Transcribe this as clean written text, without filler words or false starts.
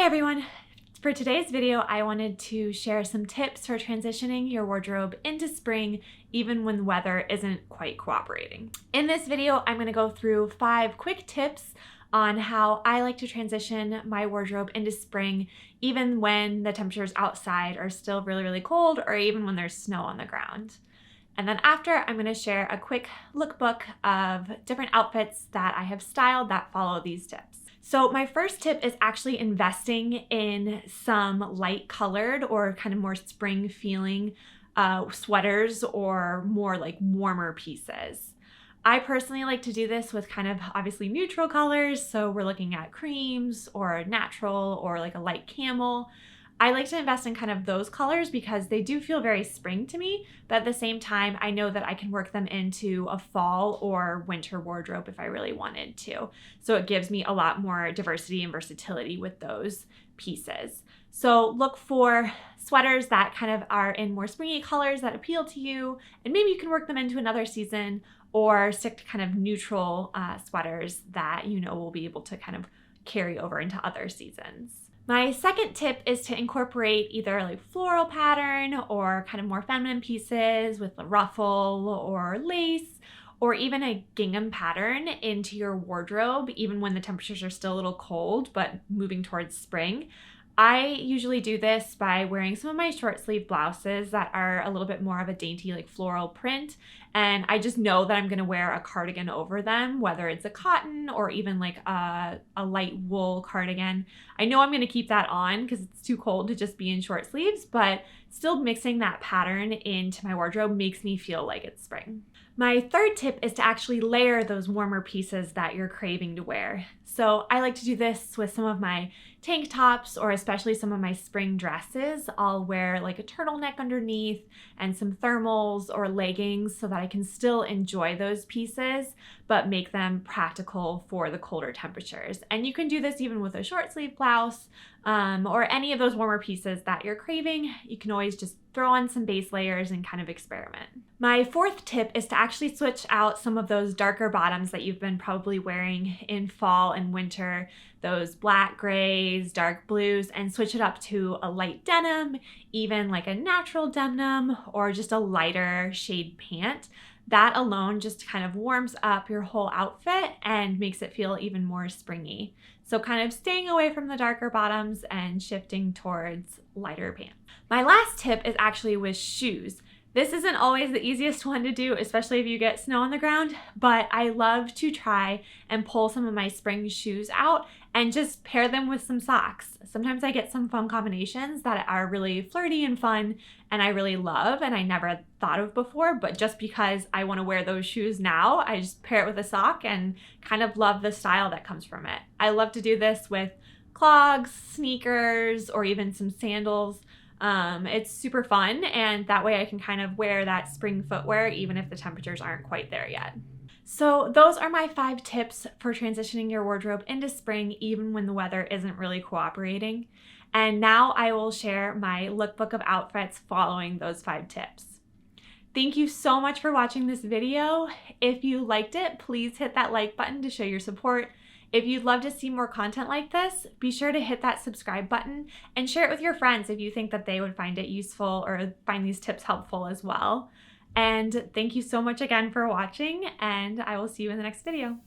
Hi everyone! For today's video, I wanted to share some tips for transitioning your wardrobe into spring even when the weather isn't quite cooperating. In this video, I'm going to go through 5 quick tips on how I like to transition my wardrobe into spring even when the temperatures outside are still really cold or even when there's snow on the ground. And then after, I'm going to share a quick lookbook of different outfits that I have styled that follow these tips. So my first tip is actually investing in some light colored or kind of more spring feeling sweaters or more like warmer pieces. I personally like to do this with kind of obviously neutral colors. So we're looking at creams or natural or like a light camel. I like to invest in kind of those colors because they do feel very spring to me, but at the same time, I know that I can work them into a fall or winter wardrobe if I really wanted to. So it gives me a lot more diversity and versatility with those pieces. So look for sweaters that kind of are in more springy colors that appeal to you, and maybe you can work them into another season or stick to kind of neutral sweaters that you know will be able to kind of carry over into other seasons. My second tip is to incorporate either like floral pattern or kind of more feminine pieces with a ruffle or lace or even a gingham pattern into your wardrobe, even when the temperatures are still a little cold, but moving towards spring. I usually do this by wearing some of my short sleeve blouses that are a little bit more of a dainty like floral print. And I just know that I'm going to wear a cardigan over them, whether it's a cotton or even like a light wool cardigan. I know I'm going to keep that on because it's too cold to just be in short sleeves, but still mixing that pattern into my wardrobe makes me feel like it's spring. My third tip is to actually layer those warmer pieces that you're craving to wear. So I like to do this with some of my tank tops or especially some of my spring dresses. I'll wear like a turtleneck underneath and some thermals or leggings so that I can still enjoy those pieces, but make them practical for the colder temperatures. And you can do this even with a short sleeve blouse or any of those warmer pieces that you're craving. You can always just throw on some base layers and kind of experiment. My fourth tip is to actually switch out some of those darker bottoms that you've been probably wearing in fall and winter, those black grays, dark blues, and switch it up to a light denim, even like a natural denim or just a lighter shade pant. That alone just kind of warms up your whole outfit and makes it feel even more springy. So kind of staying away from the darker bottoms and shifting towards lighter pants. My last tip is actually with shoes. This isn't always the easiest one to do, especially if you get snow on the ground, but I love to try and pull some of my spring shoes out and just pair them with some socks. Sometimes I get some fun combinations that are really flirty and fun and I really love and I never thought of before, but just because I want to wear those shoes now, I just pair it with a sock and kind of love the style that comes from it. I love to do this with clogs, sneakers, or even some sandals. It's super fun, and that way I can kind of wear that spring footwear even if the temperatures aren't quite there yet. So those are my 5 tips for transitioning your wardrobe into spring even when the weather isn't really cooperating. And now I will share my lookbook of outfits following those 5 tips. Thank you so much for watching this video. If you liked it, please hit that like button to show your support. If you'd love to see more content like this, be sure to hit that subscribe button and share it with your friends if you think that they would find it useful or find these tips helpful as well. And thank you so much again for watching, and I will see you in the next video.